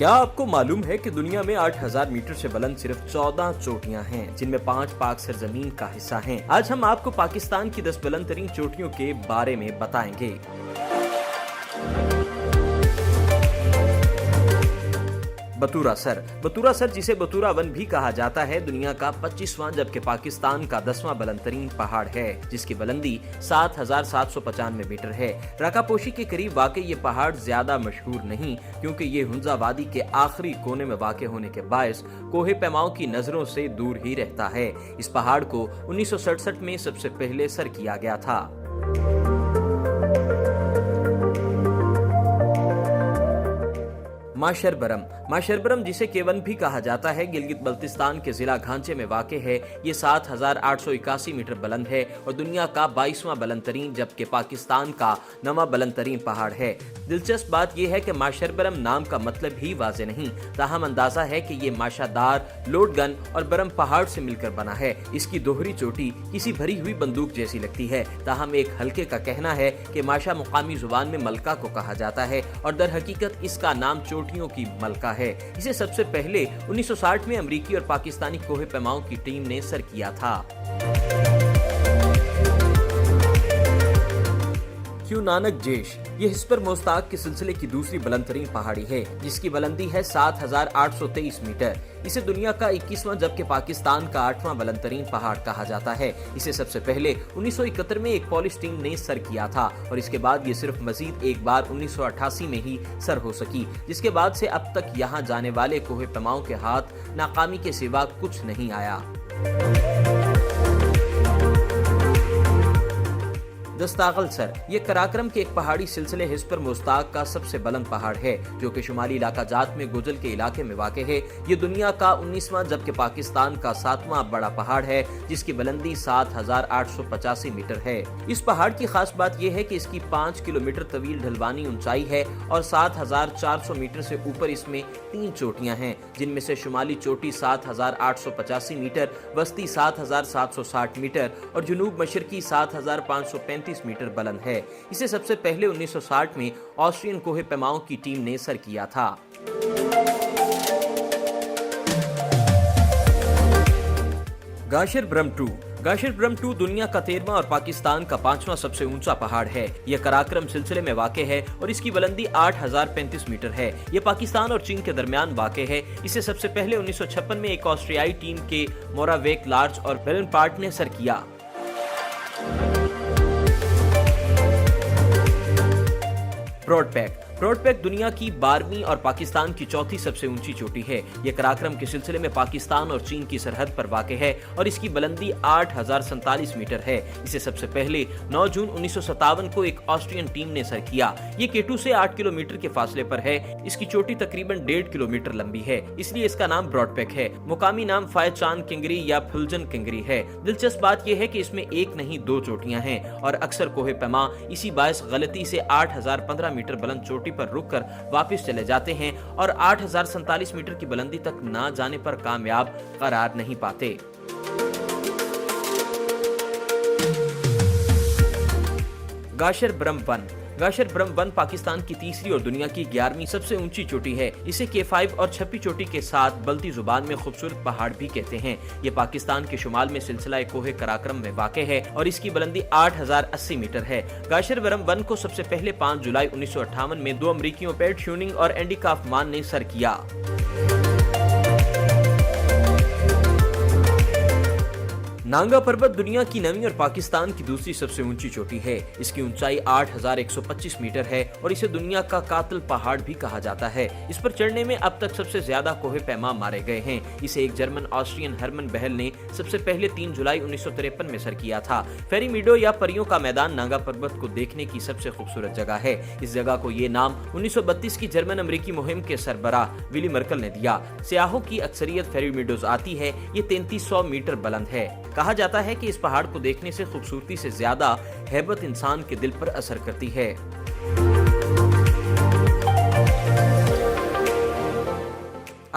کیا آپ کو معلوم ہے کہ دنیا میں 8000 میٹر سے بلند صرف 14 چوٹیاں ہیں، جن میں 5 پاک سرزمین کا حصہ ہیں؟ آج ہم آپ کو پاکستان کی 10 بلند ترین چوٹیوں کے بارے میں بتائیں گے۔ بطورہ سر جسے بطورہ ون بھی کہا جاتا ہے، دنیا کا 25واں جبکہ پاکستان کا 10واں بلند ترین پہاڑ ہے، جس کی بلندی 7795 میٹر ہے۔ رکا پوشی کے قریب واقع یہ پہاڑ زیادہ مشہور نہیں، کیونکہ یہ ہنزا وادی کے آخری کونے میں واقع ہونے کے باعث کوہ پیماؤں کی نظروں سے دور ہی رہتا ہے۔ اس پہاڑ کو 1967 میں سب سے پہلے سر کیا گیا تھا۔ ماشربرم جسے کیون بھی کہا جاتا ہے، گلگت بلتستان کے ضلع گھانچے میں واقع ہے۔ یہ 7881 میٹر بلند ہے اور دنیا کا 22واں بلند ترین جبکہ پاکستان کا 9واں بلند ترین پہاڑ ہے۔ دلچسپ بات یہ ہے کہ ماشربرم نام کا مطلب ہی واضح نہیں، تاہم اندازہ ہے کہ یہ ماشا دار، لوڈ گن اور برم پہاڑ سے مل کر بنا ہے۔ اس کی دوہری چوٹی کسی بھری ہوئی بندوق جیسی لگتی ہے، تاہم ایک حلقے کا کہنا ہے کہ ماشا مقامی زبان میں ملکہ کو کہا جاتا ہے اور در حقیقت اس کا نام چوٹیوں کی ملکہ ہے۔ اسے سب سے پہلے 1960 میں امریکی اور پاکستانی کوہ پیماؤں کی ٹیم نے سر کیا تھا۔ کیو نانک جیش یہ ہسپر موستاق کے سلسلے کی دوسری بلند ترین پہاڑی ہے، جس کی بلندی ہے 7823 میٹر۔ اسے دنیا کا 21واں جبکہ پاکستان کا 8واں بلند ترین پہاڑ کہا جاتا ہے۔ اسے سب سے پہلے 1971 میں ایک پولش ٹیم نے سر کیا تھا اور اس کے بعد یہ صرف مزید ایک بار 1988 میں ہی سر ہو سکی، جس کے بعد سے اب تک یہاں جانے والے کوہ پیماؤں کے ہاتھ ناکامی کے سوا کچھ نہیں آیا۔ دستاغل سر یہ قراقرم کے ایک پہاڑی سلسلے ہسپر موستاق کا سب سے بلند پہاڑ ہے، جو کہ شمالی علاقہ جات میں گوجل کے علاقے میں واقع ہے۔ یہ دنیا کا 19واں جبکہ پاکستان کا 7واں بڑا پہاڑ ہے، جس کی بلندی 7885 میٹر ہے۔ اس پہاڑ کی خاص بات یہ ہے کہ اس کی 5 کلومیٹر طویل ڈھلوانی اونچائی ہے اور 7400 میٹر سے اوپر اس میں 3 چوٹیاں ہیں، جن میں سے شمالی چوٹی 7885 میٹر، وسطی 7760 میٹر اور جنوب مشرقی 7535 میٹر بلند ہے۔ اسے سب سے پہلے 1960 میں آسٹرین کوہ پیماؤں کی ٹیم نے سر کیا تھا۔ گاشر برم 2 دنیا کا 13واں اور پاکستان کا 5واں سب سے اونچا پہاڑ ہے۔ یہ قراقرم سلسلے میں واقع ہے اور اس کی بلندی 8035 میٹر ہے۔ یہ پاکستان اور چین کے درمیان واقع ہے۔ اسے سب سے پہلے 1956 میں ایک آسٹریائی ٹیم کے موراویک لارج اور بیلن پارٹ نے سر کیا۔ براڈ پیک دنیا کی 12ویں اور پاکستان کی 4تھی سب سے اونچی چوٹی ہے۔ یہ قراقرم کے سلسلے میں پاکستان اور چین کی سرحد پر واقع ہے اور اس کی بلندی 8047 میٹر ہے۔ اسے سب سے پہلے 9 جون 1957 کو ایک آسٹرین ٹیم نے سر کیا۔ یہ کیٹو سے 8 کلومیٹر کے فاصلے پر ہے۔ اس کی چوٹی تقریباً 1.5 کلومیٹر لمبی ہے، اس لیے اس کا نام براڈ پیک ہے۔ مقامی نام فائے چاند کنگری یا پھلجن کنگری ہے۔ دلچسپ بات یہ ہے کہ اس میں ایک نہیں 2 چوٹیاں ہیں اور اکثر کوہ پیما اسی باعث غلطی سے 8015 میٹر بلند چوٹی پر رک کر واپس چلے جاتے ہیں اور 8047 میٹر کی بلندی تک نہ جانے پر کامیاب قرار نہیں پاتے۔ گاشر برم 1 پاکستان کی تیسری اور دنیا کی 11ویں سب سے اونچی چوٹی ہے۔ اسے K5 اور چھپی چوٹی کے ساتھ بلتی زبان میں خوبصورت پہاڑ بھی کہتے ہیں۔ یہ پاکستان کے شمال میں سلسلہ کوہ قراقرم میں واقع ہے اور اس کی بلندی 8080 میٹر ہے۔ گاشر برم 1 کو سب سے پہلے 5 جولائی 1958 میں 2 امریکیوں پیٹ شیوننگ اور اینڈی کافمان نے سر کیا۔ نانگا پربت دنیا کی 9ویں اور پاکستان کی دوسری سب سے اونچی چوٹی ہے۔ اس کی اونچائی 8125 میٹر ہے اور اسے دنیا کا قاتل پہاڑ بھی کہا جاتا ہے۔ اس پر چڑھنے میں اب تک سب سے زیادہ کوہ پیما مارے گئے ہیں۔ اسے ایک جرمن آسٹرین ہرمن بہل نے سب سے پہلے 3 جولائی 1953 میں سر کیا تھا۔ فیری میڈو یا پریوں کا میدان نانگا پربت کو دیکھنے کی سب سے خوبصورت جگہ ہے۔ اس جگہ کو یہ نام 1932 کی جرمن امریکی مہم کے سربراہ ولی مرکل نے دیا۔ سیاحوں کی اکثریت فیری میڈوز آتی ہے۔ یہ 3300 میٹر بلند ہے۔ کہا جاتا ہے کہ اس پہاڑ کو دیکھنے سے خوبصورتی سے زیادہ ہیبت انسان کے دل پر اثر کرتی ہے۔